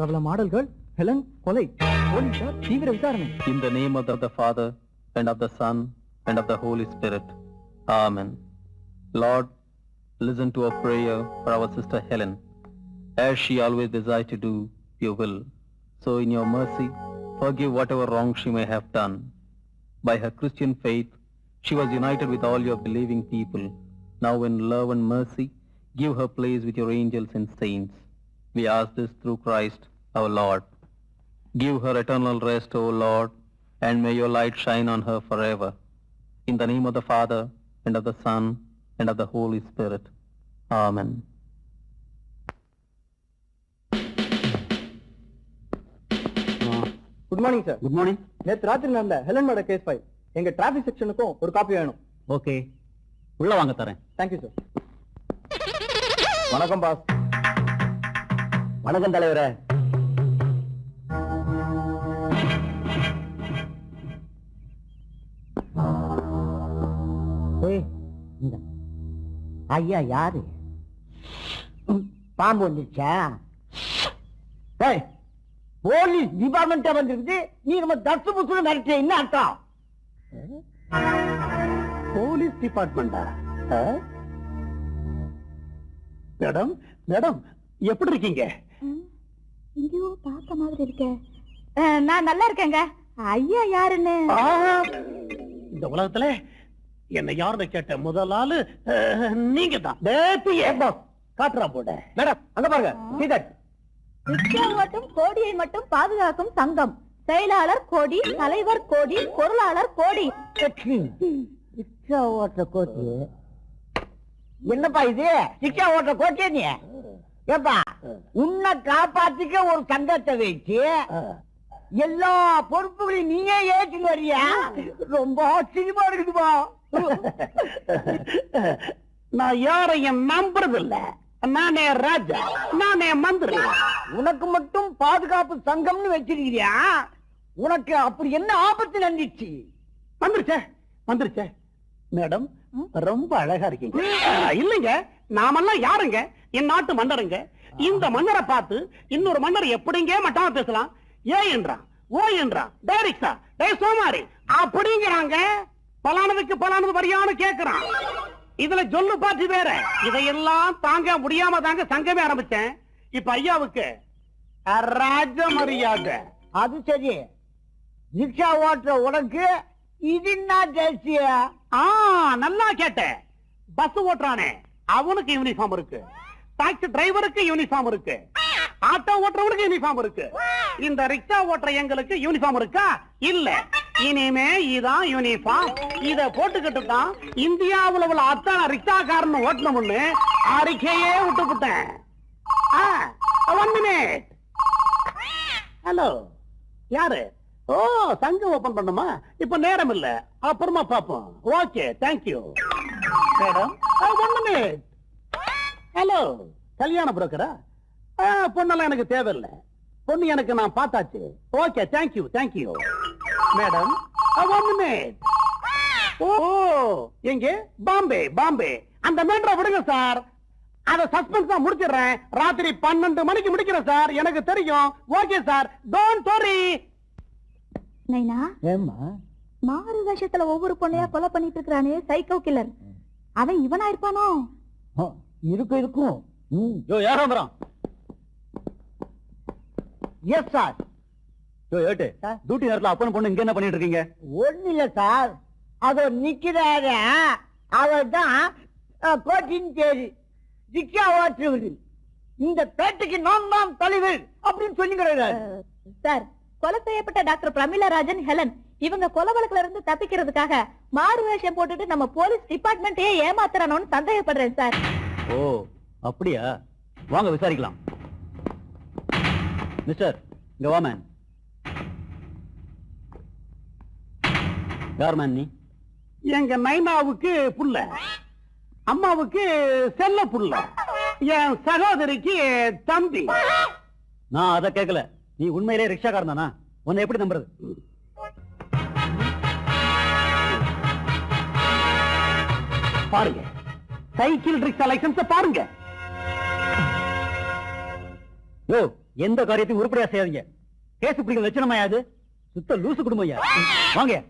பிரபல model girl Helen கொலை. போலீசார் தீவிர விசாரணை. In the name of the Father and of the Son and of the Holy Spirit. Amen. Lord, listen to our prayer for our sister Helen, as she always desired to do your will. So in your mercy, forgive whatever wrong she may have done. By her Christian faith, she was united with all your believing people. Now in love and mercy, give her place with your angels and saints. We ask this through Christ our Lord. Give her eternal rest, O Lord, and may your light shine on her forever. In the name of the Father, and of the Son, and of the Holy Spirit. Amen. Good morning sir. Good morning. நேற்று ராத்திரி நடந்த Helen murder case file எங்க traffic செக்ஷனுக்கும் ஒரு copy வேணும். Okay, உள்ள வாங்க தரேன். Thank you sir. வணக்கம் பாஸ். வணக்கம் தலைவரே. ஐயா யாரு? பாம்பு வந்துச்சா? போலீஸ் டிபார்ட்மெண்ட் வந்துருக்கு, நீ நம்ம தர்சு புசு மிரட்ட என்ன அர்த்தம்? போலீஸ் டிபார்ட்மெண்டா? மேடம் மேடம் எப்படி இருக்கீங்க? எங்கேயோ பார்த்த மாதிரி இருக்கே. நான் நல்லா இருக்கேங்க. ஐயா யாருன்னு? இந்த உலகத்துல என்ன யாருன்னு கேட்ட முதல் ஆளு நீங்க தான். காட்டுறா போட. மேடம் அங்க பாருங்க. See that? ரிக்ஷா ஓட்டும் கோடியை மட்டும் பாதுகாக்கும் சங்கம். செயலாளர் கோடி, தலைவர் கோடி, பொருளாளர் கோடி. ரிக்ஷா ஓட்டுற கோட்டி என்னப்பா இது? ரிக்ஷா ஓட்டுற கோட்டியா நீ? ஏப்பா, உன்னை காப்பாத்திக்க ஒரு சங்கத்தை வச்சு எல்லா பொறுப்புகளையும் நீயே ஏற்றிட்டு வரியா? ரொம்ப ஆச்சரியமா இருக்குதுப்பா. நான் யாரையும் நம்புறது இல்ல. நானே ராஜா, நானே மந்திரி. உனக்கு மட்டும் பாதுகாப்பு சங்கம்னு வச்சிருக்கிறியா? உனக்கு அப்படி என்ன ஆபத்து நடந்துச்சு? வந்துருச்சே வந்துருச்சே. மேடம் ரொம்ப அழகா இருக்கீங்க. இல்லைங்க, நாமெல்லாம் யாருங்க? என் நாட்டு மன்னருங்க. இந்த மன்னரை பார்த்து இன்னொரு மன்னர் எப்படிங்க மட்டாம பேசலாம்? ஏ என்றான், ஓ என்றான், டைரக்டா டே சோமாரி அப்படிங்கிறாங்க. பலானதுக்கு பலானது வரியான்னு கேக்குறான். இதுல சொல்லு பாட்டு வேற. இதையெல்லாம் தாங்க முடியாம தாங்க சங்கமே ஆரம்பிச்சேன். இப்ப ஐயாவுக்கு ராஜ மரியாதை. அது சரி, ரிக்ஷா ஓட்டுற உனக்கு இது என்ன ஜெர்சிய? நல்லா கேட்ட. பஸ் ஓட்டுறானே அவனுக்கு யூனிஃபார்ம் இருக்கு, டாக்ஸி டிரைவருக்கு யூனிஃபார்ம் இருக்கு, ஆட்டோ ஓட்டுறவனுக்கு யூனிஃபார்ம் இருக்கு. இந்த ரிக்ஷா ஓட்டுற எங்களுக்கு யூனிஃபார்ம் இருக்கா? இல்ல. இனிமே இதான் யூனிஃபார்ம். இத போட்டுக்கிட்டு தான் இந்தியாவுல உள்ள அத்தனை ரிக்ஷாக்காரன் ஓட்டணும்னு அறிக்கையே விட்டுவிட்டேன். 1 மினிட். ஹலோ, யாரு? ஓ, சங்கம் ஓபன் பண்ணுமா? இப்ப நேரம் இல்ல, அப்புறமா பாப்போம். Okay, thank you madam. 1 minute. Hello, கல்யாண புரோக்கரா? பொண்ணெல்லாம் எனக்கு தேவையில்லை. பொண்ணு எனக்கு நான் பார்த்தாச்சு. Okay, thank you thank you madam. 1 minute. ஓ, எங்க? பாம்பே பாம்பே. அந்த மேட்டரை விடுங்க சார். அத சஸ்பென்ஸா முடிச்சிடுறேன். ராத்திரி 12 மணிக்கு முடிக்கிறேன் சார். எனக்கு தெரியும். Okay sir, don't worry. நைனா, ஏம்மா மாறு வேஷத்துல ஒவ்வொரு பொண்ணையா கொலை பண்ணிட்டு இருக்கானே சைக்கோ கில்லர், அவன் இவனா இருப்பானோ? இருக்கும் இருக்கும். யோ, யாரோ வரான். Yes sir. யோ ஏட்டு, டியூட்டி நேரத்துல அப்பன் பொண்ணு இங்க என்ன பண்ணிட்டு இருக்கீங்க? ஒண்ணு இல்ல சார், அதோ நிக்கிறாரு. அவர் தான் கோட்டின் பேரு, ரிக்ஷா ஓட்டுறது. இந்த பேட்டைக்கு நான் தான் தலைவர் அப்படின்னு சொல்லிக்கிறாரு சார். கொலை செய்யப்பட்ட டாக்டர் பிரமிளா ராஜன், ஹெலன் இவங்க கொலை வழக்குல இருந்து தப்பிக்கிறதுக்காக மாறு வேஷம் போட்டுட்டு நம்ம போலீஸ் டிபார்ட்மெண்ட்டே ஏமாத்துறானோன்னு சந்தேகப்படுறேன் சார். ஓ, அப்படியா? வாங்க விசாரிக்கலாம். மிஸ்டர், இங்க வா மேன். யார் மேன் நீ? எங்க நைனாவுக்கு புள்ள, அம்மாவுக்கு செல்ல புள்ள, என் சகோதரிக்கு தம்பி. நான் அத கேட்கல. நீ உண்மையிலே ரிக்ஷாக்காரன் தானா? உன்னை எப்படி நம்புறது? பாருங்க, சைக்கிள் ரிக்ஷா லைசன்ஸ் பாருங்க. யோ, எந்த காரியத்தையும் உருப்படியா செய்யாதீங்க. கேஸ் பிடிக்கிற லட்சணமா அது? சுத்த லூசு குடும்பம் ஐயா. வாங்க.